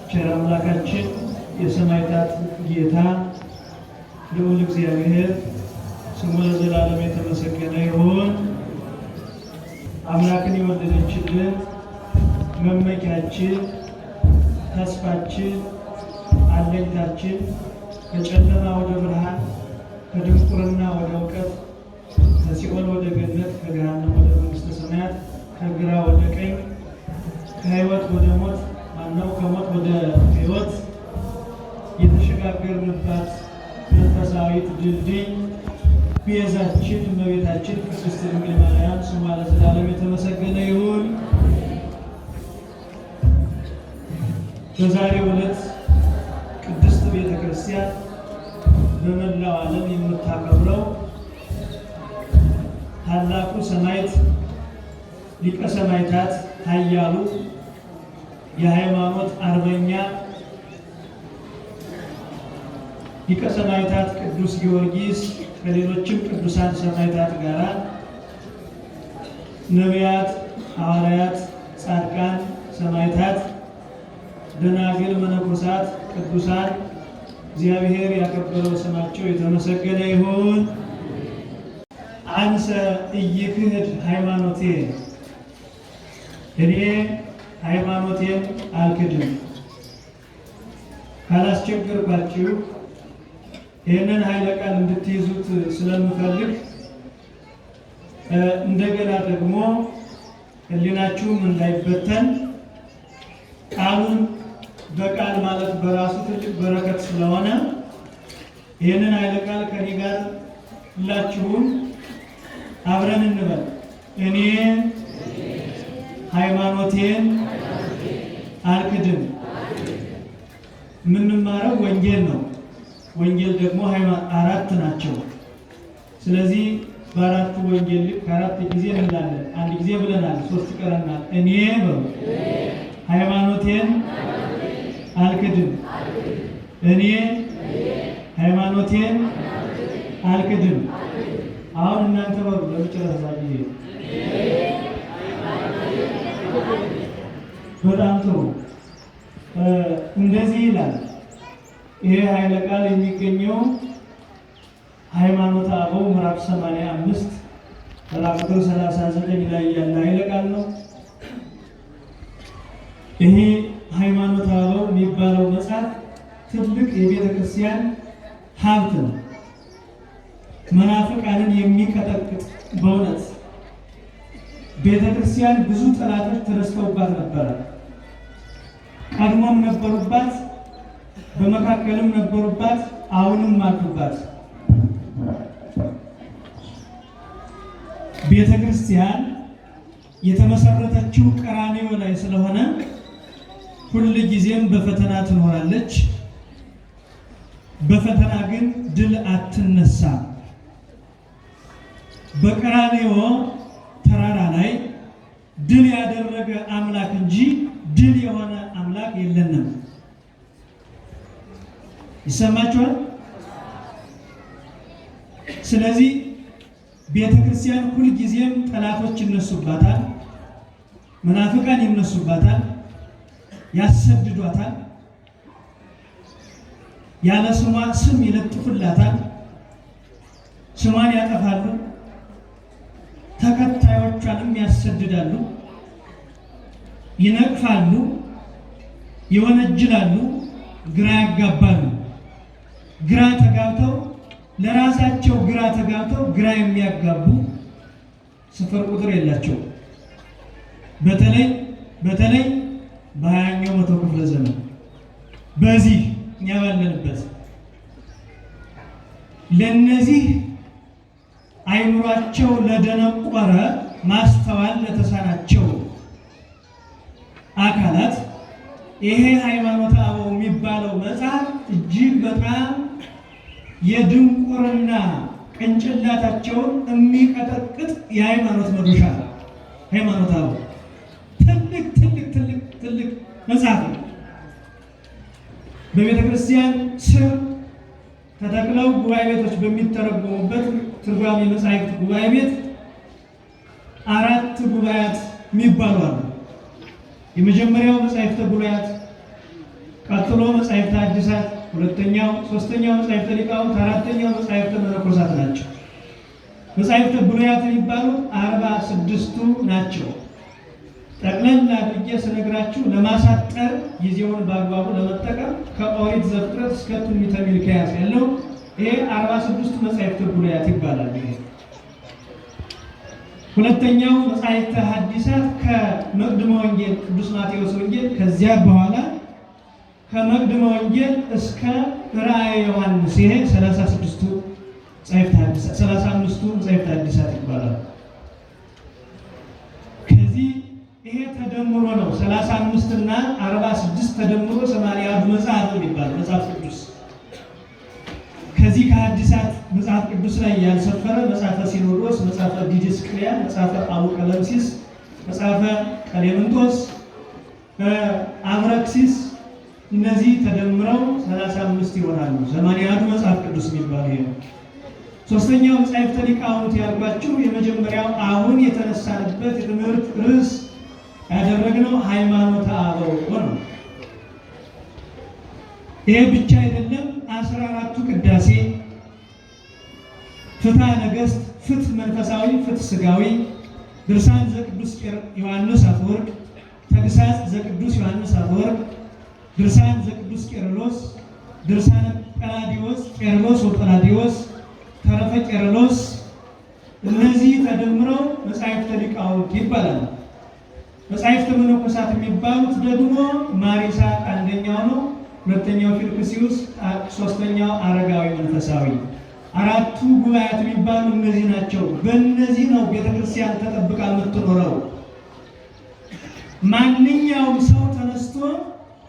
ቸር አምላካችን የሰማዕታት ጌታ ልዑል እግዚአብሔር ስሙ ለዘላለም የተመሰገነ ይሁን። አምላክን የወለደችልን መመኪያችን፣ ተስፋችን፣ አለኝታችን ከጨለማ ወደ ብርሃን፣ ከድንቁርና ወደ እውቀት፣ ከሲኦል ወደ ገነት፣ ከገሃነም ወደ መንግሥተ ሰማያት፣ ከግራ ወደ ቀኝ፣ ከሕይወት ወደ ሞት ማነው ከሞት ወደ ሕይወት የተሸጋገርንባት መንፈሳዊት ድልድይ ቤዛችን እመቤታችን ቅድስት ድንግል ማርያም ስሟ ለዘላለም የተመሰገነ ይሁን። በዛሬው ዕለት ቅድስት ቤተ ክርስቲያን በመላው ዓለም የምታከብረው ታላቁ ሰማዕት ሊቀ ሰማዕታት ኃያሉ የሃይማኖት አርበኛ ሊቀ ሰማዕታት ቅዱስ ጊዮርጊስ ከሌሎችም ቅዱሳን ሰማዕታት ጋር ነቢያት፣ ሐዋርያት፣ ጻድቃን፣ ሰማዕታት፣ ደናግል፣ መነኮሳት፣ ቅዱሳን እግዚአብሔር ያከበረው ስማቸው የተመሰገነ ይሁን። አንሰ ኢይክህድ ሃይማኖቴ፣ እኔ ሃይማኖቴን አልክድም። ካላስቸገርኳችሁ ይህንን ኃይለ ቃል እንድትይዙት ስለምፈልግ እንደገና ደግሞ ሕሊናችሁም እንዳይበተን ቃሉን በቃል ማለት በራሱ ትልቅ በረከት ስለሆነ ይህንን ኃይለ ቃል ከኔ ጋር ሁላችሁም አብረን እንበል። እኔ ሃይማኖቴን አልክድም። የምንማረው ወንጌል ነው። ወንጌል ደግሞ አራት ናቸው። ስለዚህ በአራቱ ወንጌል ልክ ከአራት ጊዜ እንላለን። አንድ ጊዜ ብለናል፣ ሶስት ቀረናል። እኔ በሉ ሃይማኖቴን አልክድም። እኔ ሃይማኖቴን አልክድም። አሁን እናንተ በሉ ለመጨረሻ ጊዜ። በጣም ጥሩ። እንደዚህ ይላል። ይሄ ኃይለ ቃል የሚገኘው ሃይማኖተ አበው ምዕራፍ 85 ቁጥር 39 ላይ ያለ ኃይለ ቃል ነው። ይሄ ሃይማኖተ አበው የሚባለው መጽሐፍ ትልቅ የቤተ ክርስቲያን ሀብት ነው። መናፍቃንን የሚቀጠቅጥ በእውነት ቤተ ክርስቲያን ብዙ ጠላቶች ተነስተውባት ነበረ። ቀድሞም ነበሩባት፣ በመካከልም ነበሩባት፣ አሁንም አሉባት። ቤተ ክርስቲያን የተመሰረተችው ቀራንዮ ላይ ስለሆነ ሁል ጊዜም በፈተና ትኖራለች። በፈተና ግን ድል አትነሳም። በቀራንዮ ተራራ ላይ ድል ያደረገ አምላክ እንጂ ድል የሆነ አምላክ የለንም። ይሰማችኋል? ስለዚህ ቤተ ክርስቲያን ሁል ጊዜም ጠላቶች ይነሱባታል፣ መናፍቃን ይነሱባታል፣ ያሰድዷታል፣ ያለ ስሟ ስም ይለጥፉላታል፣ ስሟን ያጠፋሉ፣ ተከታዮቿንም ያሰድዳሉ፣ ይነቅፋሉ፣ ይወነጅላሉ፣ ግራ ያጋባሉ። ግራ ተጋብተው ለራሳቸው ግራ ተጋብተው ግራ የሚያጋቡ ስፍር ቁጥር የላቸው። በተለይ በ20ኛው መቶ ክፍለ ዘመን በዚህ እኛ ባለንበት ለነዚህ አይምሯቸው ለደነቆረ ማስተዋል ለተሳናቸው አካላት ይሄ ሃይማኖተ አበው የሚባለው መጽሐፍ እጅግ በጣም የድንቁርና ቅንጭላታቸውን የሚቀጠቅጥ የሃይማኖት መዶሻ ነው። ሃይማኖተ አበው ትልቅ መጽሐፍ ነው። በቤተ ክርስቲያን ስር ተተክለው ጉባኤ ቤቶች በሚተረጎሙበት ትርጓሜ መጻሕፍት ጉባኤ ቤት አራት ጉባኤያት የሚባሉ አሉ። የመጀመሪያው መጻሕፍተ ጉባኤያት፣ ቀጥሎ መጻሕፍተ ሐዲሳት፣ ሶስተኛው መጻሕፍተ ሊቃውንት፣ አራተኛው መጻሕፍተ መነኮሳት ናቸው። መጻሕፍተ ብሉያት የሚባሉት 46ቱ ናቸው። ጠቅለል አድርጌ ስነግራችሁ ለማሳጠር ጊዜውን በአግባቡ ለመጠቀም ከኦሪት ዘፍጥረት እስከ ትንቢተ ሚልክያስ ያለው ይሄ 46ቱ መጻሕፍተ ብሉያት ይባላል። ይሄ ሁለተኛው መጻሕፍተ ሐዲሳት ከመቅድመ ወንጌል ቅዱስ ማቴዎስ ወንጌል፣ ከዚያ በኋላ ከመቅድመ ወንጌል እስከ ራእየ ዮሐንስ ይሄ 35ቱ መጻሕፍተ ሐዲሳት ይባላል። ከዚህ ይሄ ተደምሮ ነው 35 እና 46 ተደምሮ 81 መጽሐፍ የሚባለው መጽሐፍ ቅዱስ። ከዚህ ከሐዲሳት መጽሐፍ ቅዱስ ላይ ያልሰፈረ መጽሐፈ ሲኖዶስ፣ መጽሐፈ ዲድስቅልያ፣ መጽሐፈ አቡቀለምሲስ፣ መጽሐፈ ቀሌምንጦስ፣ አብረክሲስ እነዚህ ተደምረው 35 ይሆናሉ። 81 መጽሐፍ ቅዱስ የሚባለው ይሄ ነው። ሶስተኛው መጻሕፍተ ሊቃውንት ያልኳችሁ የመጀመሪያው አሁን የተነሳንበት የትምህርት ርዕስ ያደረግነው ሃይማኖተ አበው ነው። ይሄ ብቻ አይደለም። 14ቱ ቅዳሴ፣ ፍትሐ ነገሥት፣ ፍትሕ መንፈሳዊ፣ ፍትሕ ሥጋዊ፣ ድርሳን ዘቅዱስ ዮሐንስ አፈወርቅ፣ ተግሳጽ ዘቅዱስ ዮሐንስ አፈወርቅ፣ ድርሳን ዘቅዱስ ቄርሎስ፣ ድርሳነ ጰላዲዎስ፣ ቄርሎስ ወጰላዲዎስ፣ ተረፈ ቄርሎስ እነዚህ ተደምረው መጻሕፍተ ሊቃውንት ይባላሉ። መጻሕፍተ መነኮሳት የሚባሉት ደግሞ ማሪሳ አንደኛው ነው፣ ሁለተኛው ፊልክስዩስ፣ ሶስተኛው አረጋዊ መንፈሳዊ። አራቱ ጉባኤያት የሚባሉ እነዚህ ናቸው። በእነዚህ ነው ቤተክርስቲያን ተጠብቃ የምትኖረው። ማንኛውም ሰው ተነስቶ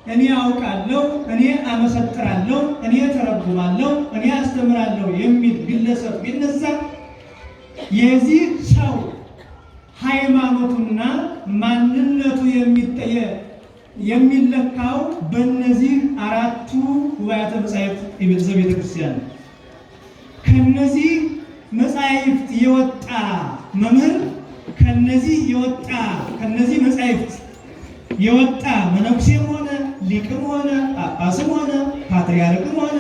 እኔ አውቃለሁ፣ እኔ አመሰጥራለሁ፣ እኔ ተረጉማለሁ፣ እኔ አስተምራለሁ የሚል ግለሰብ ቢነሳ የዚህ ሰው ሃይማኖቱና ማንነቱ የሚለካው በእነዚህ አራቱ ጉባኤያተ መጻሕፍት የቤተ ክርስቲያን ነው። ከነዚህ መጻሕፍት የወጣ መምህር፣ ከነዚህ መጻሕፍት የወጣ መነኩሴም ሆነ ሊቅም ሆነ ጳጳስም ሆነ ፓትርያርክም ሆነ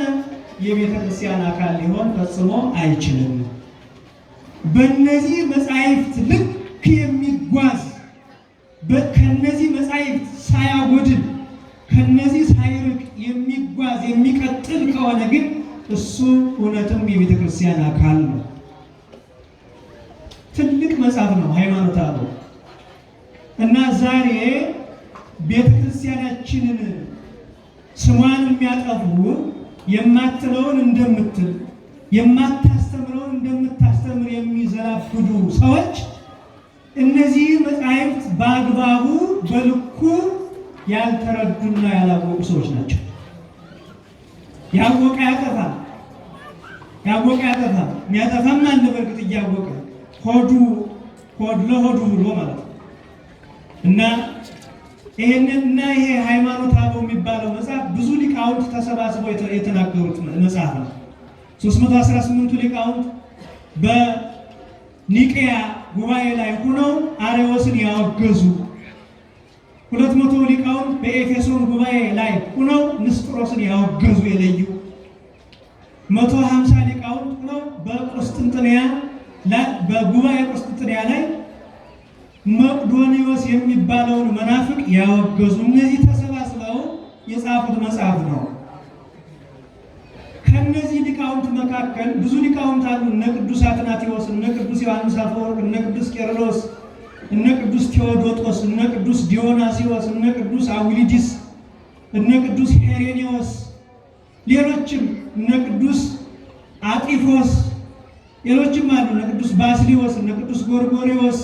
የቤተ ክርስቲያን አካል ሊሆን ፈጽሞ አይችልም። በእነዚህ መጻሕፍት ልክ የሚጓዝ ከነዚህ መጻሕፍት ሳያጎድል ከነዚህ ሳይርቅ የሚጓዝ የሚቀጥል ከሆነ ግን እሱ እውነትም የቤተ ክርስቲያን አካል ነው። ትልቅ መጽሐፍ ነው ሃይማኖተ አበው እና ዛሬ ቤተ ክርስቲያናችንን ስሟን የሚያጠፉ የማትለውን እንደምትል የማታስተምረውን እንደምታስተምር የሚዘላብዱ ሰዎች እነዚህ መጻሕፍት በአግባቡ በልኩ ያልተረዱና ያላወቁ ሰዎች ናቸው። ያወቀ ያጠፋል፣ የሚያጠፋም አለ። በእርግጥ እያወቀ ሆድ ለሆዱ ብሎ ማለት ነው እና ይሄ ሃይማኖተ አበው የሚባለው መጽሐፍ ብዙ ሊቃውንት ተሰባስበው የተናገሩት መጽሐፍ ነው። 318ቱ ሊቃውንት በኒቅያ ጉባኤ ላይ ሆነው አርዮስን ያወገዙ፣ 200 ሊቃውንት በኤፌሶን ጉባኤ ላይ ሆነው ንስጥሮስን ያወገዙ የለዩ፣ 150 ሊቃውንት ሆነው በጉባኤ ቁስጥንጥንያ ላይ መቅዶንዮስ የሚባለውን መናፍቅ ያወገዙ፣ እነዚህ ተሰባስበው የጻፉት መጽሐፍ ነው። ከነዚህ ሊቃውንት መካከል ብዙ ሊቃውንት አሉ። እነ ቅዱስ አትናቴዎስ፣ እነ ቅዱስ ዮሐንስ አፈወርቅ፣ እነ ቅዱስ ቄርሎስ፣ እነ ቅዱስ ቴዎዶጦስ፣ እነ ቅዱስ ዲዮናሲዎስ፣ እነ ቅዱስ አዊሊዲስ፣ እነ ቅዱስ ሄሬኔዎስ፣ ሌሎችም እነ ቅዱስ አጢፎስ፣ ሌሎችም አሉ። እነ ቅዱስ ባስሊዮስ፣ እነ ቅዱስ ጎርጎርዮስ።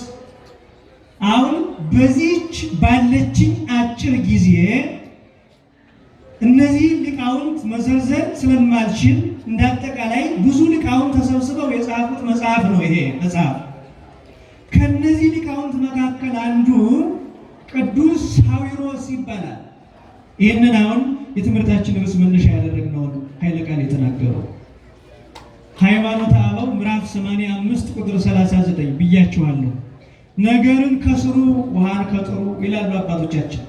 አሁን በዚህች ባለችኝ አጭር ጊዜ እነዚህ ሊቃውንት መዘርዘር ስለማልችል እንዳጠቃላይ ብዙ ሊቃውንት ተሰብስበው የጻፉት መጽሐፍ ነው ይሄ መጽሐፍ። ከነዚህ ሊቃውንት መካከል አንዱ ቅዱስ ሳዊሮስ ይባላል። ይህንን አሁን የትምህርታችን ርዕስ መነሻ ያደረግነውን ኃይለ ቃል የተናገረው ሃይማኖተ አበው ምዕራፍ 85 ቁጥር 39 ብያችኋለሁ። ነገርን ከስሩ ውሃን ከጥሩ ይላሉ አባቶቻችን።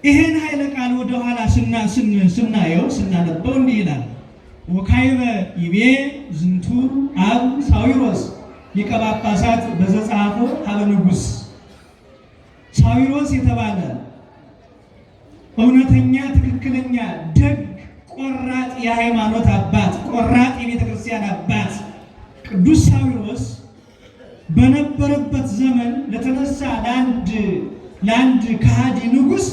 ይሄን ኃይለ ቃል ወደ ኋላ ስናየው ስናነበው እንዲህ ይላል። ወካይበ ይቤ ዝንቱ አብ ሳዊሮስ ሊቀ ጳጳሳት በዘጸሐፎ ሀበ ንጉሥ። ሳዊሮስ የተባለ እውነተኛ ትክክለኛ ደግ ቆራጥ የሃይማኖት አባት ቆራጥ የቤተ ክርስቲያን አባት ቅዱስ ሳዊሮስ በነበረበት ዘመን ለተነሳ ለአንድ ከሃዲ ንጉሥ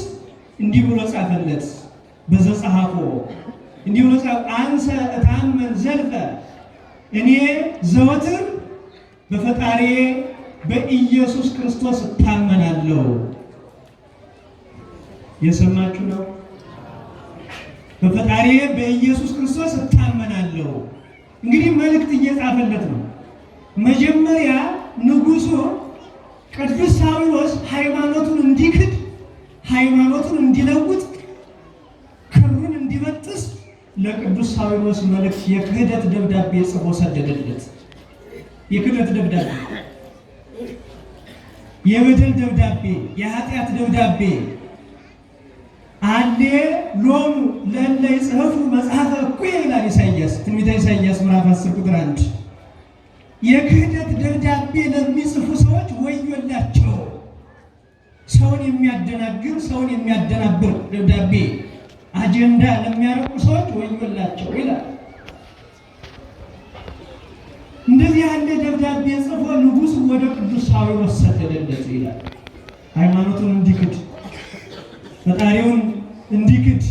እንዲህ ብሎ ጻፈለት። በዘጸሐፎ እንዲህ ብሎ ጻፈ። አንሰ እታመን ዘልፈ፣ እኔ ዘወትር በፈጣሪዬ በኢየሱስ ክርስቶስ እታመናለሁ። የሰማችሁ ነው። በፈጣሪዬ በኢየሱስ ክርስቶስ እታመናለሁ። እንግዲህ መልእክት እየጻፈለት ነው። መጀመሪያ ንጉሡ ቅዱስ ሳዊሮስ ሃይማኖቱን እንዲክድ ሃይማኖቱን እንዲለውጥ ክሩን እንዲበጥስ ለቅዱስ ሳዊሮስ መልእክት የክህደት ደብዳቤ ጽፎ ሰደደለት። የክህደት ደብዳቤ፣ የበደል ደብዳቤ፣ የኃጢአት ደብዳቤ አሌ ሎሙ ለእለ ይጽሕፉ መጽሐፈ እኩየ ይላል ኢሳይያስ፣ ትንቢተ ኢሳይያስ ምዕራፍ 10 ቁጥር 1። የክህደት ደብዳቤ ለሚጽፉ ሰዎች ወዮላቸው። ሰውን የሚያደናግር ሰውን የሚያደናብር ደብዳቤ አጀንዳ ለሚያረቁ ሰዎች ወዮላቸው ይላል። እንደዚህ ያለ ደብዳቤ ጽፎ ንጉሥ ወደ ቅዱስ ሳዊሮስ ሰደደለት ይላል። ሃይማኖቱን እንዲክድ ፈጣሪውን እንዲክድ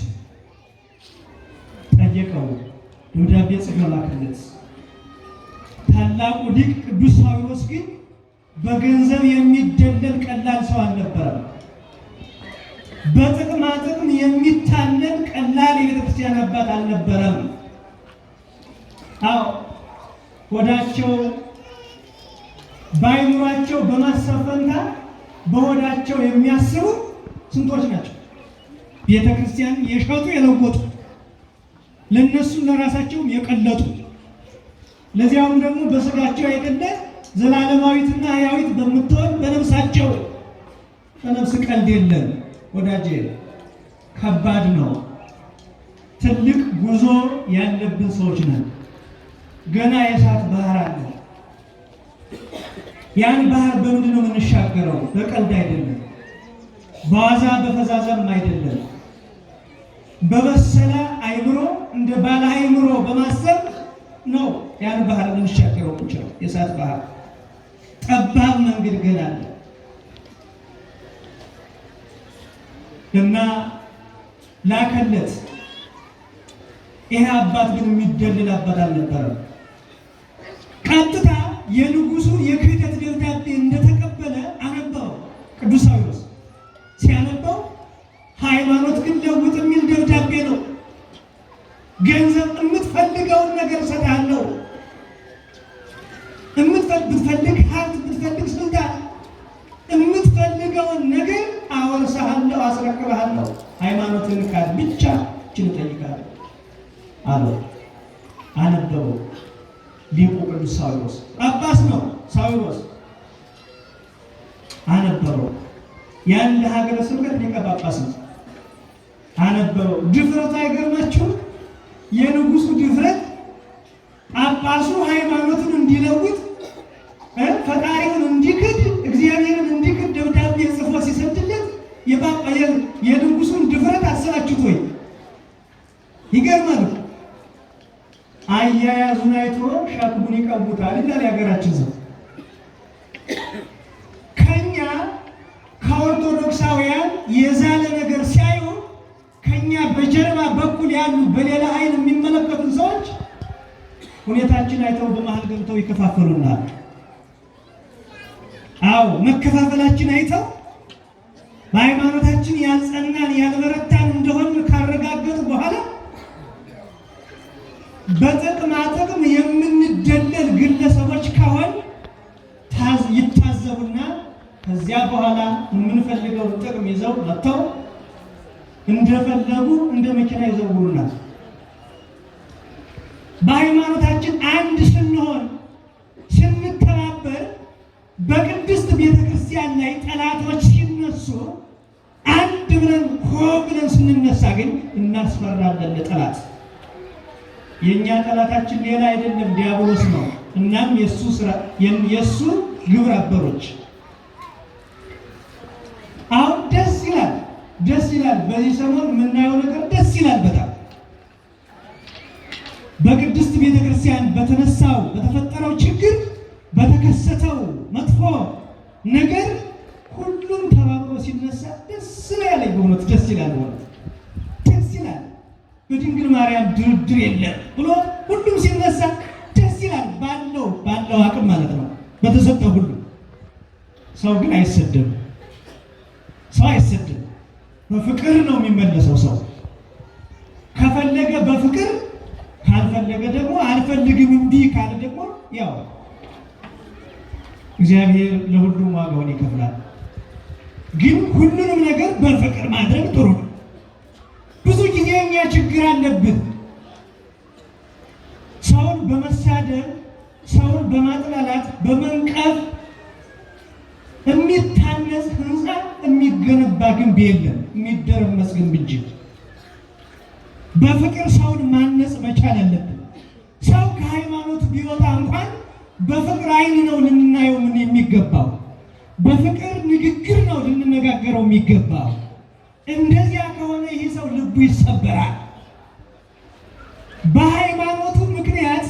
ጠየቀው። ደብዳቤ ጽፎ ላከለት። ታላቁ ሊቅ ቅዱስ ሳዊሮስ ግን በገንዘብ የሚደለል ቀላል ሰው አልነበረም። በጥቅማ ጥቅም የሚታለል ቀላል የቤተክርስቲያን አባት አልነበረም። አዎ ወዳቸው ባይኑራቸው በማሰብ ፈንታ በሆዳቸው የሚያስቡ ስንቶች ናቸው? ቤተክርስቲያን የሸጡ የለወጡ፣ ለነሱ ለራሳቸውም የቀለጡ፣ ለዚያውም ደግሞ በስጋቸው አይደለ ዘላለማዊትና ሕያዊት በምትሆን በነፍሳቸው። በነፍስ ቀልድ የለም ወዳጄ፣ ከባድ ነው። ትልቅ ጉዞ ያለብን ሰዎች ነን። ገና የእሳት ባህር አለ። ያን ባህር በምንድን ነው የምንሻገረው? በቀልድ አይደለም፣ በዋዛ በፈዛዛም አይደለም። በበሰለ አይምሮ እንደ ባለ አይምሮ በማሰብ ነው ያን ባህር ልንሻገረው እንችላለን። የእሳት ባህር ጠባብ መንገድ ገና አለ እና ላከለት። ይሄ አባት ግን የሚደልል አባት አልነበረም። ቀጥታ የንጉሱ የክህደት ደብዳቤ እንደተቀበለ አነበው ቅዱስ ሳዊሮስ። ሲያነበው ሃይማኖት ግን ለውጥ የሚል ደብዳቤ ነው። ገንዘብ የምትፈልገውን ነገር እሰጥሃለሁ፣ ብትፈልግ ሀብት፣ ብትፈልግ ስልጣን፣ የምትፈልገውን ነገር አወርሰሃለሁ፣ አስረክብሃለሁ፣ ሃይማኖትን ካድ ብቻ እችን እጠይቃለሁ አለው። አነበበው። ሊቁ ቅዱስ ሳዊሮስ ጳጳስ ነው። ሳዊሮስ አነበበው። የአንድ ሀገረ ስብከት ሊቀ ጳጳስ ነው። አነበበው። ድፍረቱ አይገርማችሁም? የንጉሱ ድፍረት ጳጳሱ ሃይማኖቱን እንዲለውጥ ፈጣሪውን እንዲክድ እግዚአብሔርን እንዲክድ ደብዳቤ ጽፎ ሲሰድለት የንጉሱን ድፍረት አሰባችሁት ወይ? ይገርማል። አያያዙን አይቶ ሸክሙን ይቀቡታል ይላል የሀገራችን ሰው። ከኛ ከኦርቶዶክሳውያን የዛለ ነገር ሲያዩ ከኛ በጀርባ በኩል ያሉ በሌላ አይን የሚመለከቱን ሰዎች ሁኔታችን አይተው በመሃል ገብተው ይከፋፈሉናል። አዎ መከፋፈላችን አይተው በሃይማኖታችን ያልጸናን ያልበረታን እንደሆነ ካረጋገጡ በኋላ በጥቅማ ጥቅም የምንደለል ግለሰቦች ከሆን ይታዘቡና ከዚያ በኋላ የምንፈልገውን ጥቅም ይዘው መጥተው እንደፈለጉ እንደ መኪና ይዘውሩናል። በሃይማኖታችን አንድ ስንሆን ስንተባበር በቅድስት ቤተክርስቲያን ላይ ጠላቶች ሲነሱ አንድ ብለን ሆ ብለን ስንነሳ ግን እናስፈራለን ለጠላት። የኛ ጠላታችን ሌላ አይደለም ዲያብሎስ ነው። እናም የሱ ስራ የሱ ግብረ አበሮች። አሁን ደስ ይላል። በዚህ ሰሞን የምናየው ነገር ደስ ይላል በጣም በቅድስት ቤተክርስቲያን በተፈጠረው ችግር በተከሰተው መጥፎ ነገር ሁሉም ተባብሮ ሲነሳ ደስ ያለኝ በእውነት ደስ ይላል። በድንግል ማርያም ድርድር የለም ብሎ ሁሉም ሲነሳ ደስ ይላል። ባለው አቅም ማለት ነው በተሰጠው ሁሉ። ሰው ግን አይሰደም። በፍቅር ነው የሚመለሰው። ሰው ከፈለገ በፍቅር ካልፈለገ ደግሞ አልፈልግም እምቢ ካለ ደግሞ ያው እግዚአብሔር ለሁሉም ዋጋውን ይከፍላል። ግን ሁሉንም ነገር በፍቅር ማድረግ ጥሩ ነው። ብዙ ጊዜ እኛ ችግር አለብን። ሰውን በመሳደብ ሰውን በማጥላላት በመንቀፍ የሚታነጽ ህንፃ የሚገነባ ግንብ የለም፣ የሚደረመስ ግንብ እንጂ። በፍቅር ሰውን ማነጽ መቻል አለብን። ሰው ከሃይማኖት ቢወጣ እንኳን በፍቅር አይን ነው ልናየው የሚገባው። በፍቅር ንግግር ነው ልንነጋገረው የሚገባው። እንደዚያ ከሆነ ይህ ሰው ልቡ ይሰበራል። በሃይማኖቱ ምክንያት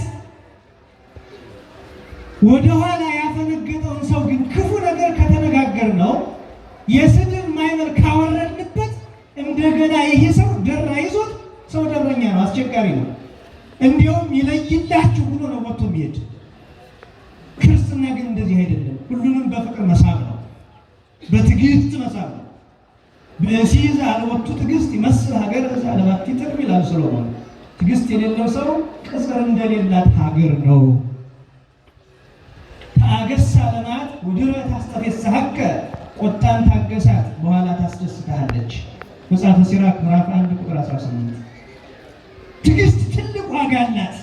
ወደኋላ ያፈነገጠውን ሰው ግን ክፉ ነገር ከተነጋገር ነው የስድብ ማይበር ካወረድንበት እንደገና ይሄ ሰው ደራ ይዞት ሰው ደረኛ ነው፣ አስቸጋሪ ነው። እንዲያውም ይለይላችሁ ብሎ ነው ወጥቶ የሚሄድ። ክርስትና ግን እንደዚህ አይደለም። ሁሉንም በፍቅር መሳብ ነው፣ በትዕግስት መሳብ ነው። በሲዛ አልወጡ ትዕግስት ይመስል ሀገር አለባት ይተርም ይላል ሰሎሞን። ትዕግስት የሌለው ሰው ቅጽር እንደሌላት ሀገር ነው። ታገሳ ለማት ወድረ ታስተፈስሐከ፣ ቁጣን ታገሳት በኋላ ታስደስታለች። መጽሐፈ ሲራክ ምዕራፍ 1 ቁጥር 18። ትዕግስት ትልቅ ዋጋ አላት።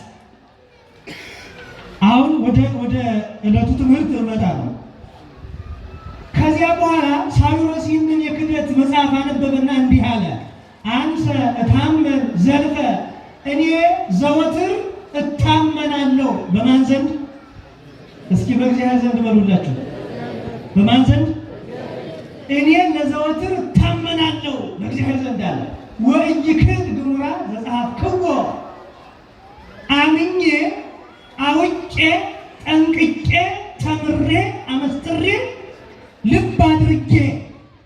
አሁን ወደ ዕለቱ ትምህርት እመጣ ነው። ከዚያ በኋላ ሳዊሮስ ይህንን የክህደት መጽሐፍ አነበበና እንዲህ አለ። አንሰ እታመን ዘልፈ፣ እኔ ዘወትር እታመናለሁ። በማን ዘንድ? እስኪ በእግዚአብሔር ዘንድ በሉላችሁ። በማን ዘንድ? እኔ ለዘወትር እታመናለሁ በእግዚአብሔር ዘንድ አለ። ወኢይክህድ ግሙራ ዘጸሐፍክዎ፣ አምኜ አውቄ ጠንቅቄ ተምሬ አመስጥሬ ልብ አድርጌ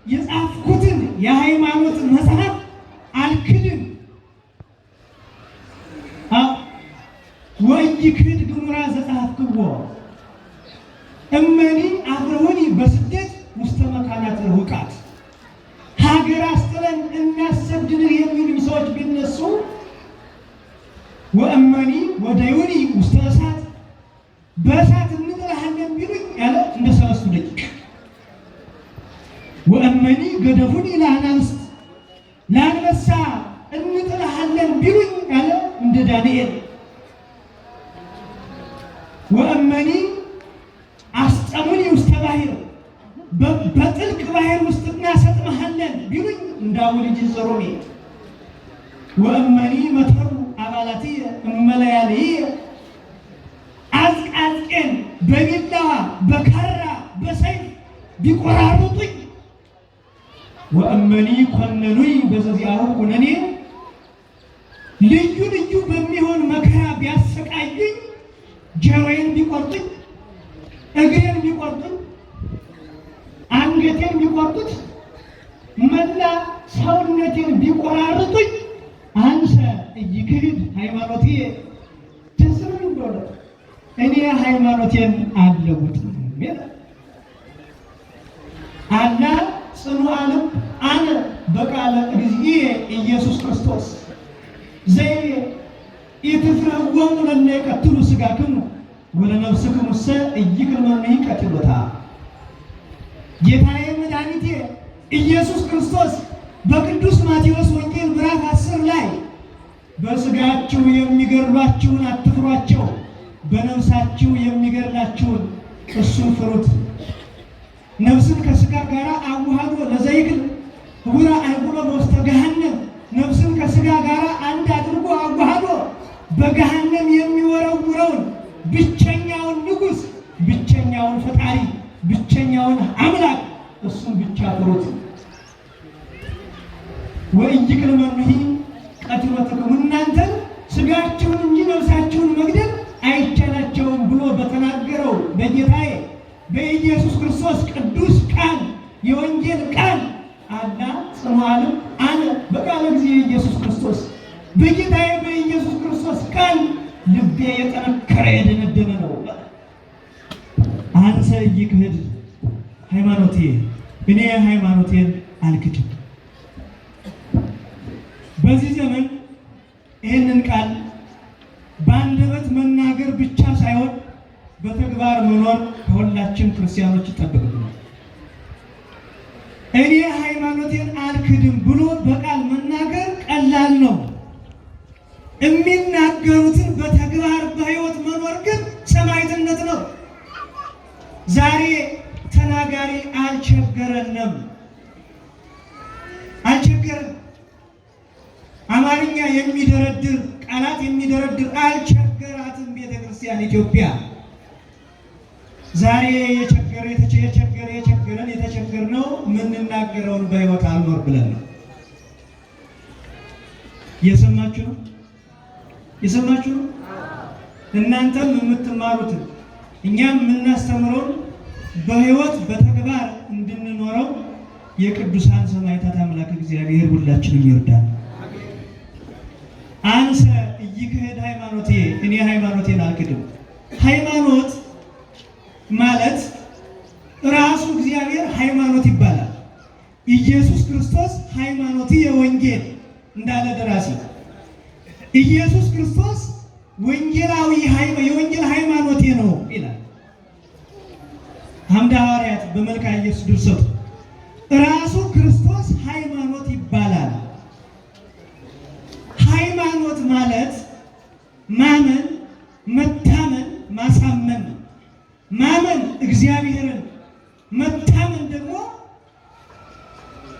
የጻፍኩትን የሃይማኖት መጽሐፍ አልክድም። ወኢይክህድ ግሙራ ዘጸሐፍክዎ እመኒ አብረውኒ በስደት ውስተ መካናት ርሑቃት። ሀገር አስጥለን እናሰድድህ የሚሉኝ ሰዎች ቢነሱ ወእመኒ ወደዩኒ ውስተ እሳት፣ በእሳት እንጥልሃለን ቢሉኝ ያለ እንደ ሰለስቱ ደቂቅ። ወእመኒ ገደፉኒ ለአናብስት፣ ለአንበሳ እንጥልሃለን ቢሉኝ ያለ እንደ ዳንኤል። ወእመኒ አስጠሙኒ ውስተ ባሕር፣ በጥልቅ ባሕር ውስጥ እናሰጥምሃለን ቢሉኝ እንደ አቡ ልጅ ዘሮሜ። ወእመኒ መተሩ አባላትየ እመለያልየ፣ አዝቃዝቄን በቢላዋ በካራ በሰይፍ ቢቆራርጡኝ። ወእመኒ ኮነኑኝ በዘዚአሁ ኩነኔ፣ ልዩ ልዩ በሚሆን መከራ ቢያሰቃዩኝ፣ ጆሮዬን ቢቆርጡኝ፣ እግሬን ቢቆርጡኝ፣ አንገቴን ቢቆርጡት፣ መላ ሰውነቴን ቢቆራርጡኝ፣ አንሰ ኢይክህድ ሃይማኖትየ፣ ደስ ነው እንደሆነ እኔ ሃይማኖቴን አልለውጥም። አላ ጽኑዐ ልብ አነ በቃለ እግዚእየ ኢየሱስ ክርስቶስ ዘይቤ ኢትፍርህዎሙ ለእለ ይቀትሉ ሥጋክሙ ወለነፍስክሙሰ ኢይክልመኒ ቀትሎታ። ጌታዬ መድኃኒቴ ኢየሱስ ክርስቶስ በቅዱስ ማቴዎስ ወንጌል ምዕራፍ 10 ላይ በሥጋችሁ የሚገድሏችሁን አትፍሯቸው፣ በነፍሳችሁ የሚገድላችሁን እሱን ፍሩት። ነፍስን ከሥጋ ጋር አዋህዶ ለዘይክል ህቡረ አይሁረ በውስተ ገሃነም ነፍስን ከስጋ ጋር አንድ አድርጎ አዋህዶ በገሃነም የሚወረውረውን ብቸኛውን ንጉሥ፣ ብቸኛውን ፈጣሪ፣ ብቸኛውን አምላክ እሱን ብቻ ፍሩት። ወኢይክል መኑሂ ቀትሎትክሙ እናንተ ስጋችሁን እንጂ ነፍሳችሁን መግደል አይቻላቸውም ብሎ በተናገረው በጌታዬ በኢየሱስ ክርስቶስ ቅዱስ ቃል የወንጌል ቃል አላ ጽኑዓንም አነ በቃለ ጊዜ ኢየሱስ ክርስቶስ በጌታዬ በኢየሱስ ክርስቶስ ቃል ልቤ የጠነከረ የደነደነ ነው። አንሰ ኢይክህድ ሃይማኖቴ እኔ ሃይማኖቴን አልክድም። በዚህ ዘመን ይህንን ቃል በአንደበት መናገር ብቻ ሳይሆን በተግባር መኖር ከሁላችን ክርስቲያኖች ይጠበቅብናል። እኔ ሃይማኖቴን አልክድም ብሎ በቃል መናገር ቀላል ነው። የሚናገሩትን በተግባር በሕይወት መኖር ግን ሰማዕትነት ነው። ዛሬ ተናጋሪ አልቸገረንም፣ አልቸገረንም። አማርኛ የሚደረድር ቃላት የሚደረድር አልቸገራትም ቤተ ክርስቲያን ኢትዮጵያ። ዛሬ የተቸገርነው የምንናገረውን በሕይወት አልኖር ብለን ነው። እየሰማችሁ ነው? እየሰማችሁ ነው? እናንተም የምትማሩትን እኛም የምናስተምረውን በሕይወት በተግባር እንድንኖረው የቅዱሳን ሰማዕታት አምላክ እግዚአብሔር ሁላችንም ይርዳል። አንሰ ኢይክህድ ሃይማኖቴ እኔ ሃይማኖቴን አልክድም። ሃይማኖት ማለት ራሱ እግዚአብሔር ሃይማኖት ይባላል። ኢየሱስ ክርስቶስ ሃይማኖት የወንጌል እንዳለ ደራሲ ኢየሱስ ክርስቶስ ወንጌላዊ የወንጌል ሃይማኖቴ ነው ይላል። አምደ ሐዋርያት በመልካ ኢየሱስ ድርሰቱ ራሱ ክርስቶስ ሃይማኖት ይባላል። ሃይማኖት ማለት ማመን፣ መታመን፣ ማሳመን ነው። ማመን እግዚአብሔርን፣ መታመን ደግሞ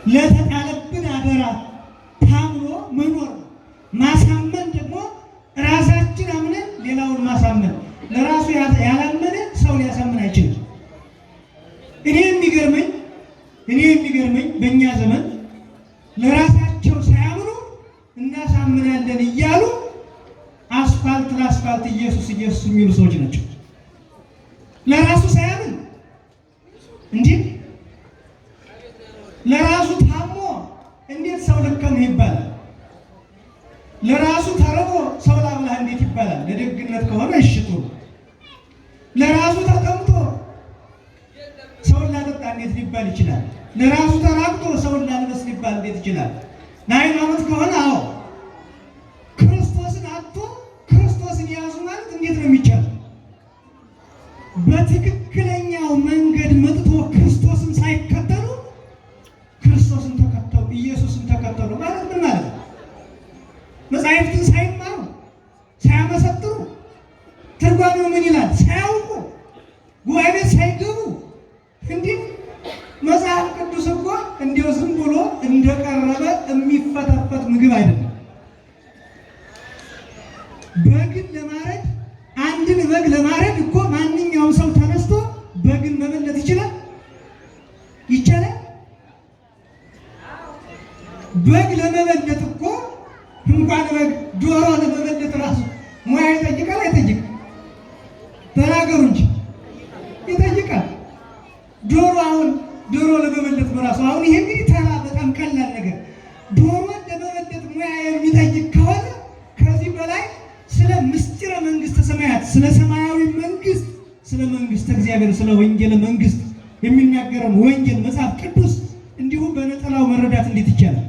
ለተጣለብን አደራ ታምኖ መኖር፣ ማሳመን ደግሞ ራሳችን አምነን ሌላውን ማሳመን። ለራሱ ያላመነ ሰው ሊያሳምን አይችልም። እኔ የሚገርመኝ በእኛ ዘመን ለራሳቸው ሳያምኑ እናሳምናለን እያሉ አስፋልት ለአስፋልት ኢየሱስ ኢየሱስ የሚሉ ሰዎች ናቸው። ለራሱ ሳያምን እንዲህ ለራሱ ታሞ እንዴት ሰው ልከም ይባላል? ለራሱ ተርቦ ሰው ላብላህ እንዴት ይባላል? ለደግነት ከሆነ እሽቱ ለራሱ ተጠምቶ ሰውን ላጠጣ እንዴት ሊባል ይችላል? ለራሱ ተራቅቶ ሰውን ላልበስ ሊባል እንዴት ይችላል? ለሃይማኖት ከሆነ አዎ፣ ክርስቶስን አጥቶ ክርስቶስን ያዙ ማለት እንዴት ነው የሚቻለው? በትክክለኛው መንገድ መጥቶ ክርስቶስን ሳይከተሉ ክርስቶስን ተከተሉ ኢየሱስን ተከተሉ ማለት ምን ማለት ነው? መጻሕፍትን ሳይማሩ ሳያመሰጥሩ ትርጓሜው ምን ይላል ሳያውቁ ጉባኤ ቤት ሳይገቡ እንዲህ መጽሐፍ ቅዱስ እኮ እንዲሁ ዝም ብሎ እንደቀረበ የሚፈተፈት ምግብ አይደለም። በግን ለማረድ አንድን በግ ለማረድ እኮ ማንኛውም ሰው ተነስቶ በግን መበለት ይችላል? ይቻላል? በግ ለመበለት እኮ እንኳን በግ ዶሮ ለመበለት ራሱ ሙያ ይጠይቃል አይጠይቅም? ተናገሩ እንጂ ይጠይቃል። ዶሮ ለመበለት በራሱ አሁን ይሄ እንግዲህ ተራ በጣም ቀላል ነገር ዶሮ ለመበለት ሙያ የሚጠይቅ ከሆነ ከዚህ በላይ ስለ ምስጢረ መንግስተ ሰማያት ስለ ሰማያዊ መንግስት ስለ መንግስተ እግዚአብሔር ስለ ወንጌል መንግስት የሚናገረው ወንጌል መጽሐፍ ቅዱስ እንዲሁ በነጠላው መረዳት እንዴት ይቻላል?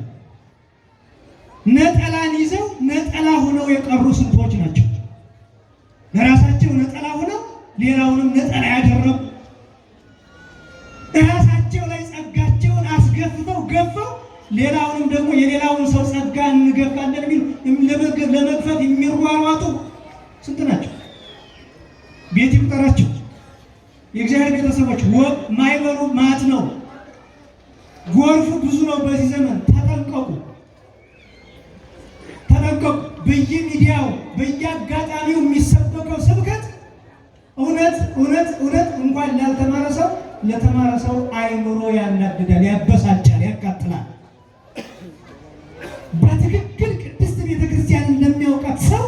ነጠላን ይዘው ነጠላ ሆነው የቀሩ ስንቶች ናቸው? ለራሳቸው ነጠላ ሆነው ሌላውንም ነጠላ ያደረጉ ራሳቸው ላይ ጸጋቸውን አስገፍተው ገፈው ሌላውንም ደግሞ የሌላውን ሰው ጸጋ እንገፋለን የሚሉ ለመግፈፍ የሚሯሯጡ ስንት ናቸው? ቤት ይቁጠራቸው። የእግዚአብሔር ቤተሰቦች ማይበሩ ማት ነው። ጎርፉ ብዙ ነው በዚህ ዘመን። ተጠንቀቁ፣ ተጠንቀቁ። በየሚዲያው በየአጋጣሚው የሚሰበከው ስብከት እውነት እውነት እውነት እንኳን ላልተማረ ሰው ለተማረ ሰው አይምሮ ያናድዳል፣ ያበሳጫል፣ ያቃጥላል። በትክክል ቅድስት ቤተክርስቲያን እንደሚያውቃት ሰው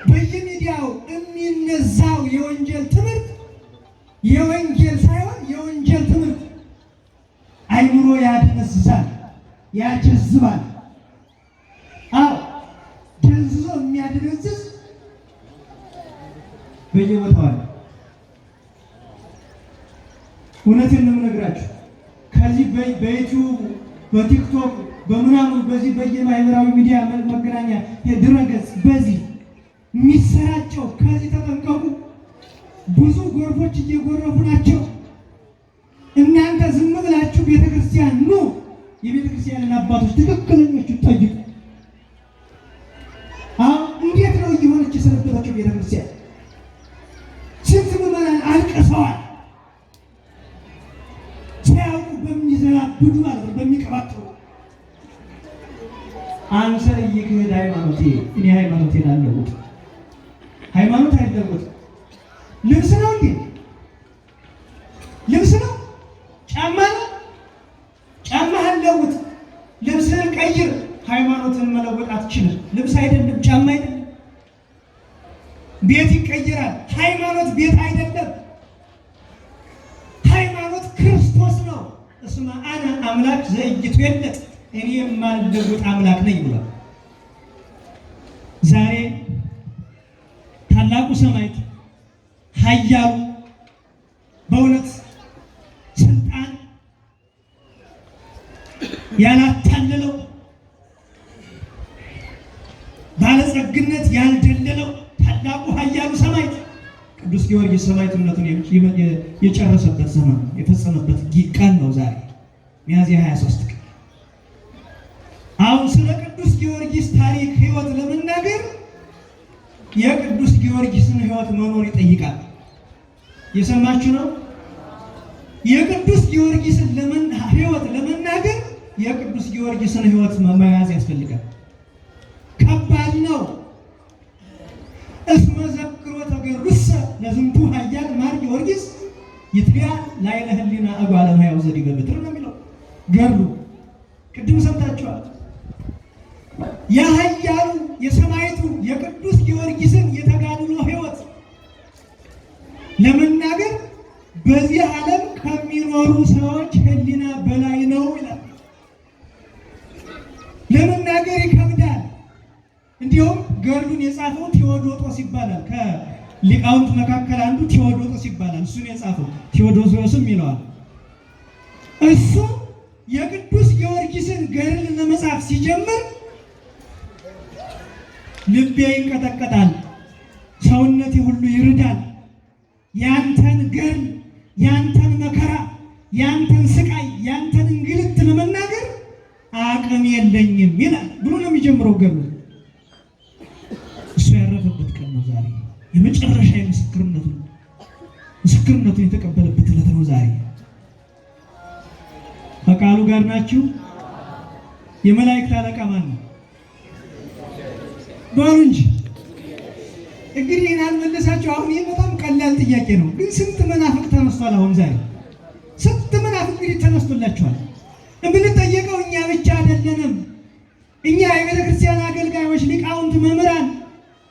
በየሚዲያው የሚነዛው የወንጌል ትምህርት የወንጌል ሳይሆን የወንጀል ትምህርት አይምሮ ያደነዝዛል፣ ያጀዝባል። አዎ ደንዝዞ የሚያደነዝዝ በየቦታው አለ። እውነቴን ነው የምነግራችሁ። ከዚህ በዩቲዩብ በቲክቶክ በምናምን በዚህ በየማህበራዊ ሚዲያ መገናኛ ድረገጽ በዚህ የሚሰራጨው ከዚህ ተጠንቀቁ። ብዙ ጎርፎች እየጎረፉ ናቸው። እናንተ ዝም ብላችሁ ቤተክርስቲያን ኑ፣ የቤተክርስቲያንን አባቶች ትክክለኞቹ ጠይቁ። እንዴት ነው እየሆነች የሰነበተችው ቤተክርስቲያን? ስንት ምዕመናን አልቀሰዋል። ሲያውቁ በሚዘላብዱ ማለት ነው፣ በሚቀባጥሩ አንተ እየክህድ ሃይማኖቴ እኔ ሃይማኖቴን አለውጥ። ሃይማኖት አይለወጥ። ልብስ ነው እንዴ? ልብስ ነው? ጫማ ነው? ጫማህን ለውጥ፣ ልብስህን ቀይር። ሃይማኖትን መለወጥ አትችልም። ልብስ አይደለም፣ ጫማ አይደለም። ቤት ይቀይራል። ሃይማኖት ቤት አይደለም። ሃይማኖት ክርስቶስ ነው። እስመ አነ አምላክ ዘኢይትዌለጥ፣ እኔ የማልለወጥ አምላክ ነኝ ብሏል። ዛሬ ታላቁ ሰማዕት ኃያሉ በእውነት ስልጣን ያላታለለው ባለጸግነት ያልደለለው ታላቁ ኃያሉ ሰማዕት ቅዱስ ጊዮርጊስ ሰማዕትነቱን የጨረሰበት ዘመን የፈጸመበት ቀን ነው ዛሬ ሚያዝያ 23 ቀን። አሁን ስለ ቅዱስ ጊዮርጊስ ታሪክ ሕይወት ለመናገር የቅዱስ ጊዮርጊስን ሕይወት መኖር ይጠይቃል። የሰማችሁ ነው። የቅዱስ ጊዮርጊስን ሕይወት ለመናገር የቅዱስ ጊዮርጊስን ሕይወት መያዝ ያስፈልጋል። ከባድ ነው። እስመ ዘክሮ ተገሩሰ ለዝንቱ ኃያል ማር ጊዮርጊስ ይትቢያ ላዕለ ህሊና እጓለ እመሕያው ዘዲበ ምድር ነው የሚለው ገድሉ። ቅድም ሰምታችኋል። የኃያሉ የሰማዕቱ የቅዱስ ጊዮርጊስን የተጋድሎ ሕይወት ለመናገር በዚህ ዓለም ከሚኖሩ ሰዎች ህሊና በላይ ነው ይላል። ለመናገር ይከብዳል። እንዲሁም ገድሉን የጻፈው ቴዎዶጦስ ይባላል። ከሊቃውንት መካከል አንዱ ቴዎዶጦስ ይባላል። እሱን የጻፈው ቴዎዶሲዮስም ይለዋል። እሱ የቅዱስ ጊዮርጊስን ገድል ለመጻፍ ሲጀምር ልቤ ይንቀጠቀጣል፣ ሰውነቴ ሁሉ ይርዳል፣ ያንተን ገድል፣ ያንተን መከራ፣ ያንተን ስቃይ፣ ያንተን እንግልት ለመናገር አቅም የለኝም ይላል ብሎ ነው የሚጀምረው ገድሉ። እሱ ያረፈበት ቀን ነው ዛሬ። የመጨረሻ ምስክርነቱን የተቀበለበት ዕለት ነው ዛሬ። ከቃሉ ጋር ናችሁ? የመላእክት አለቃ ማን ነው? በሉ እንጂ እንግዲህ ይህን አልመለሳችሁ። አሁን ይህ በጣም ቀላል ጥያቄ ነው፣ ግን ስንት መናፍቅ ተነስቷል። አሁን ዛሬ ስንት መናፍቅ እንግዲህ ተነስቶላችኋል። የምንጠየቀው እኛ ብቻ አይደለንም። እኛ የቤተ ክርስቲያን አገልጋዮች፣ ሊቃውንት፣ መምህራን፣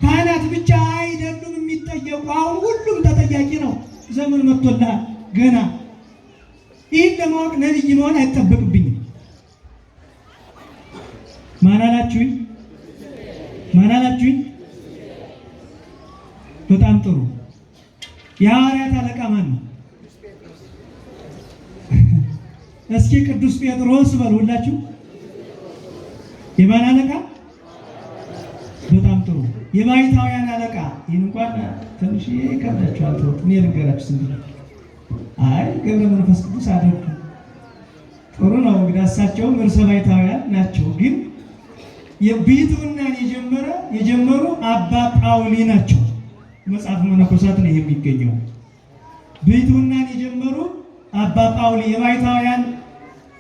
ካህናት ብቻ አይደሉም የሚጠየቁ። አሁን ሁሉም ተጠያቂ ነው። ዘመን መጥቶልሃል ገና። ይህን ለማወቅ ነቢይ መሆን አይጠበቅብኝም። ማን አላችሁኝ? በጣም ጥሩ። የሐዋርያት አለቃ ማን ነው? እስኪ ቅዱስ ጴጥሮስ በሉ ሁላችሁ። የማን አለቃ? በጣም ጥሩ። የባሕታውያን አለቃ። ይህን እንኳን ትንሽ ይከብዳችኋል። እኔ ልንገራችሁ ስንት ነው። አይ ገብረ መንፈስ ቅዱስ አደረጉ። ጥሩ ነው እንግዲህ እሳቸውም እርሰ ባሕታውያን ናቸው። ግን የብሕትውናን የጀመሩ አባ ጳውሊ ናቸው። መጽሐፍ መነኮሳት ነው የሚገኘው። ብሕትውናን የጀመሩ አባ ጳውሊ የባሕታውያን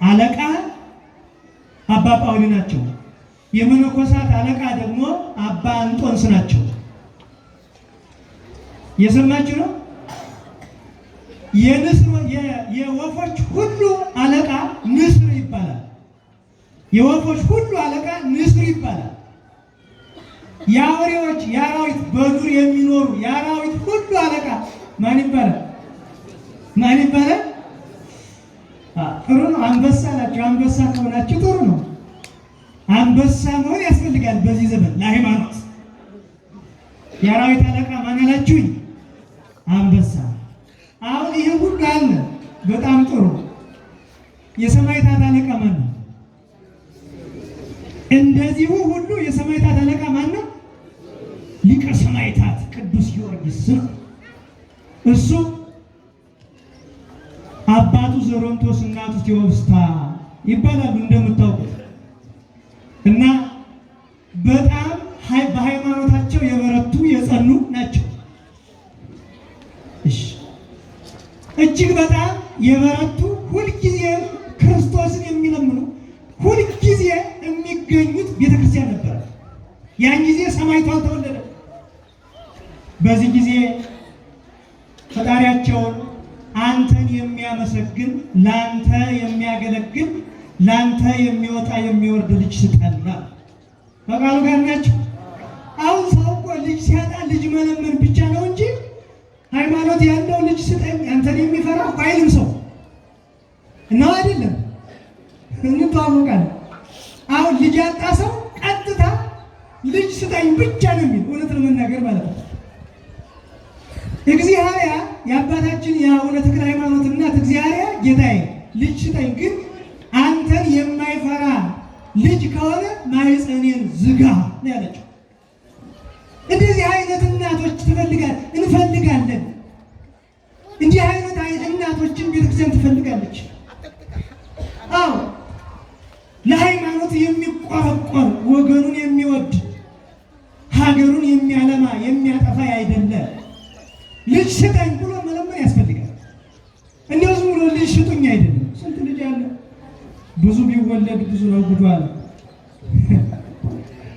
አለቃ አባ ጳውሊ ናቸው። የመነኮሳት አለቃ ደግሞ አባ አንጦንስ ናቸው። የሰማችሁ ነው። የወፎች ሁሉ አለቃ ንስር ይባላል። የወፎች ሁሉ አለቃ ንስር ይባላል። የአውሬዎች የአራዊት በዱር የሚኖሩ የአራዊት ሁሉ አለቃ ማን ይባላል? ማን ይባላል? ጥሩ ነው። አንበሳ ናቸው። አንበሳ ከሆናችሁ ጥሩ ነው። አንበሳ መሆን ያስፈልጋል በዚህ ዘመን ለሃይማኖት። የአራዊት አለቃ ማን አላችሁኝ? አንበሳ። አሁን ይሄ ሁሉ አለ። በጣም ጥሩ። የሰማዕታት አለቃ ማን ነው? እንደዚሁ ሁሉ የሰማዕታት አለቃ ማን ነው? ሊቀ ሰማዕታት ቅዱስ ጊዮርጊስ ነው። እሱ አባቱ ዘሮንቶስ እናቱ ቴዎብስታ ይባላሉ እንደምታውቁት። እና በጣም በሃይማኖታቸው የበረቱ የጸኑ ናቸው። እሺ፣ እጅግ በጣም የበረቱ ሁልጊዜ ክርስቶስን የሚለምኑ ሁልጊዜ የሚገኙት ቤተክርስቲያን ነበረ። ያን ጊዜ ሰማዕቱ አልተወለደ። በዚህ ጊዜ ፈጣሪያቸውን አንተን የሚያመሰግን ላንተ የሚያገለግል ላንተ የሚወጣ የሚወርድ ልጅ ስጠና በቃሉ ጋር ናቸው። አሁን ሰው እኮ ልጅ ሲያጣ ልጅ መለመን ብቻ ነው እንጂ ሃይማኖት ያለው ልጅ ስጠኝ አንተን የሚፈራ አይልም ሰው ነው አይደለም። እንተዋወቃለን። አሁን ልጅ ያጣ ሰው ቀጥታ ልጅ ስጠኝ ብቻ ነው የሚል እውነት ለመናገር ማለት ነው። እግዚአብሔር የአባታችን የአቡነ ተክለ ሃይማኖት እናት እግዚአብሔር ጌታዬ ልጅ ስጠኝ፣ ግን አንተን የማይፈራ ልጅ ከሆነ ማኅፀኔን ዝጋ ነው ያለችው። እንደዚህ አይነት እናቶች እንፈልጋለን። እንዲህ አይነት እናቶችን ቤተክርስቲያን ትፈልጋለች። አዎ ለሃይማኖት የሚቆረቆር ወገኑን የሚወድ ሀገሩን የሚያለማ የሚያጠፋ አይደለ። ልጅ ስጠኝ ብሎ መለመን ያስፈልጋል። እንደው ዝም ብሎ ልጅ ስጡኝ አይደለም። ስንት ልጅ አለ፣ ብዙ ቢወለድ ብዙ ነው ጉዱ አለ።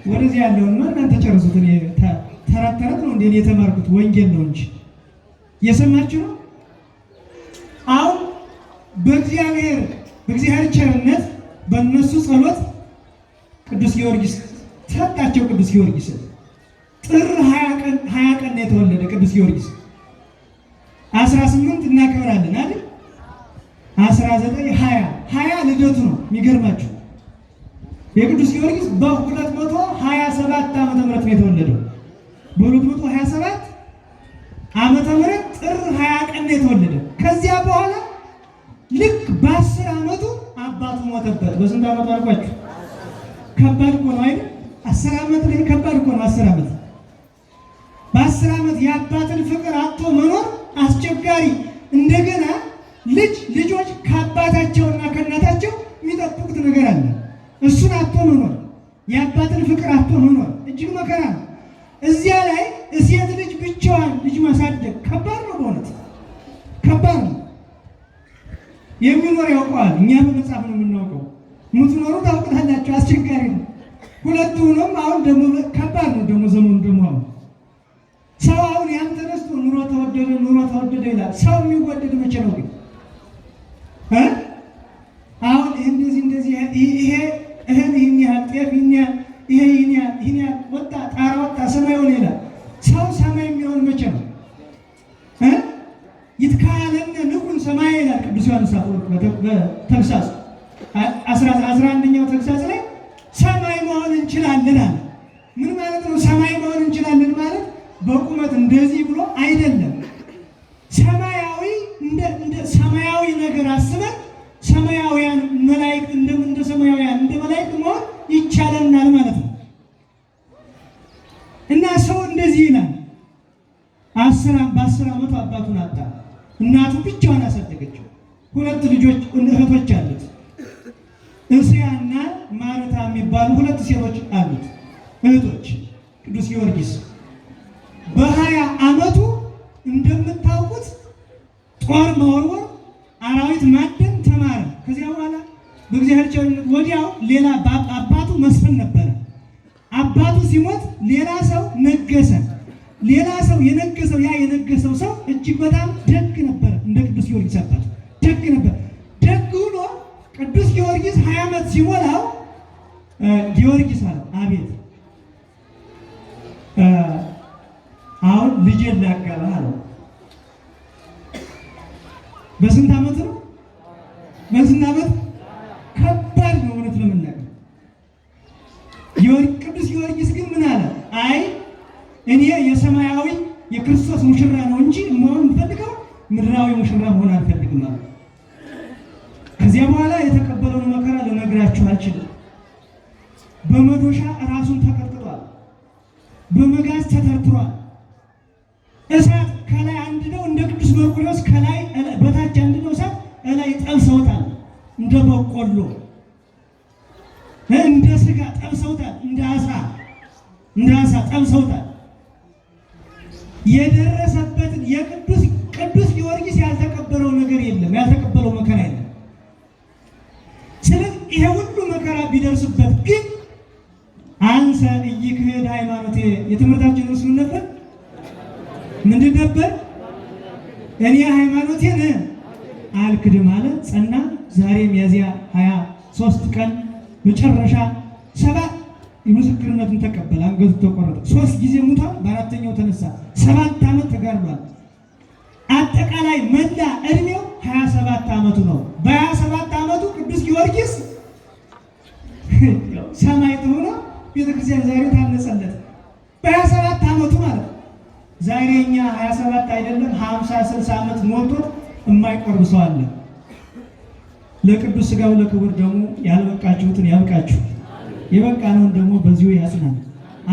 ወደዚህ ያለውና እናንተ ጨርሱት። እኔ ተረት ነው እንዴ የተማርኩት ወንጌል ነው እንጂ የሰማችሁ ነው። አሁን በእግዚአብሔር ቸርነት በእነሱ ጸሎት ቅዱስ ጊዮርጊስ ሰጣቸው። ቅዱስ ጊዮርጊስ ጥር 20 ቀን ነው የተወለደ። ቅዱስ ጊዮርጊስ 18 እናከብራለን አይደል? 19 20 ልደቱ ነው። የሚገርማችሁ የቅዱስ ጊዮርጊስ በ227 ዓመተ ምህረት ነው የተወለደው። በ227 ዓመተ ምህረት ጥር 20 ቀን ነው የተወለደ። ከዚያ በኋላ ልክ በ10 ዓመቱ አባቱ ሞተበት። በስንት ዓመቱ አልኳችሁ? ከባድ እኮ ነው አይደል? 10 ዓመት ላይ ከባድ እኮ ነው። 10 ዓመት በ10 ዓመት የአባትን ፍቅር አጥቶ መኖር አስቸጋሪ። እንደገና ልጆች ከአባታቸውና ከእናታቸው የሚጠብቁት ነገር አለ። እሱን አጥቶ መኖር፣ የአባትን ፍቅር አጥቶ መኖር እጅግ መከራ ነው። እዚያ ላይ ሴት ልጅ ብቻዋን ልጅ ማሳደግ ከባድ ነው። በእውነት ከባድ ነው። የሚኖር ያውቀዋል። እኛ በመጽሐፍ ነው የምናውቀው። የምትኖሩ ታውቁታላችሁ። አስቸጋሪ ነው። ሁለቱ ሆኖም አሁን ደግሞ ከባድ ነው። ደግሞ ዘመኑ ደግሞ አሁን ሰው አሁን ያን ተነስቶ ኑሮ ተወደደ ይላል። ሰው የሚወደድ መቼ ነው ግን? አሁን እንደዚህ ይሄ እህል ይህን ያህል ጤፍ ይህን ያህል ወጣ ጣራ ወጣ ሰማይ ሆነ ይላል። ሰው ሰማይ የሚሆን መቼ ነው? ይትካለነ ንኩን ሰማይ ይላል ቅዱስ ዮሐንስ አፈወርቅ በተግሳጽ 11ኛው ተግሳጽ ላይ ሰማይ መሆን እንችላለን አለ። ምን ማለት ነው? ሰማይ መሆን እንችላለን ማለት በቁመት እንደዚህ ብሎ አይደለም። ሰማያዊ እንደ ሰማያዊ ነገር አስበን ሰማያውያን መላእክት እንደ ሰማያውያን እንደ መላእክት መሆን ይቻለናል ማለት ነው። እና ሰው እንደዚህ ይላል። በ10 ዓመቱ አባቱን አጣ። እናቱ ብቻዋን አሳደገችው። 2 ልጆች እህቶች አሉት። እስያና ማርታ የሚባሉ 2 ሴቶች አሉት እህቶች። ቅዱስ ጊዮርጊስ በ20 ዓመቱ እንደምታውቁት ጦር መወርወር፣ አራዊት ማደን ተማረ። ከዚያ በኋላ በእግዚአብሔር ቸርነት ወዲያው ሌላ አባቱ መስፍን ነበረ። አባቱ ሲሞት ሌላ ሰው ነገሰ። ሌላ ሰው የነገሰው ያ የነገሰው ሰው እጅግ በጣም ደግ ነበር። እንደ ቅዱስ ጊዮርጊስ አባት ደግ ነበር። ደግ ሆኖ ቅዱስ ጊዮርጊስ 20 ዓመት ሲሞላው ጊዮርጊስ አለ አቤት አሁን ልጄን ላጋባ አለው። በስንት ዓመት ነው? በስንት ዓመት? ከባድ ነው እውነት ለመናገር። ቅዱስ ጊዮርጊስ ግን ምን አለ? አይ እኔ የሰማያዊ የክርስቶስ ሙሽራ ነው እንጂ መሆን የምፈልገው ምድራዊ ሙሽራ መሆን አልፈልግም አለ። ከዚያ በኋላ የተቀበለውን መከራ ልነግራችሁ አልችልም። በመዶሻ ራሱን ተቀጥቅጧል። በመጋዝ ተተርትሯል። እሳት ከላይ አንድደው እንደ ቅዱስ መርቆሬዎስ ከላይ በታች አንድደው እሳት ላይ ጠብሰውታል። እንደ በቆሎ እንደ ስጋ ጠብሰውታል። እንደ አሳ ጠብሰውታል። የደረሰበትን ቅዱስ ጊዮርጊስ ያልተቀበለው ነገር የለም፣ ያልተቀበለው መከራ የለም። ስለዚህ ይሄ ሁሉ መከራ ቢደርስበት ግን አንሰ ኢይክህድ ሃይማኖቴ የትምህርታችን ርዕስ ምን ነበር? ምንድን ነበር? እኔ ሃይማኖቴን አልክድም አለ፣ ጸና። ዛሬ ሚያዝያ 23 ቀን መጨረሻ 7 የምስክርነቱን ተቀበለ። አንገቱ ተቆረጠ። 3 ጊዜ ሙቷል፣ በአራተኛው ተነሳ። 7 ዓመት ተጋድሏል። አጠቃላይ መላ እድሜው 27 ዓመቱ ነው። በ27 ዓመቱ ቅዱስ ጊዮርጊስ ሰማዕት ሆኖ ቤተክርስቲያን ዛሬ ታነጸለት። በ27 ዓመቱ ማለት ነው። ዛሬ እኛ 27 አይደለም 50 60 ዓመት ሞልቶት የማይቆርብ ሰው አለ። ለቅዱስ ሥጋው ለክቡር ደግሞ ያልበቃችሁትን ያብቃችሁ፣ የበቃነውን ደግሞ በዚሁ ያጽናል።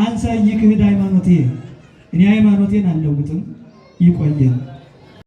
አንሰ ኢይክህድ ሃይማኖቴ እኔ ሃይማኖቴን አልለውጥም። ይቆየን።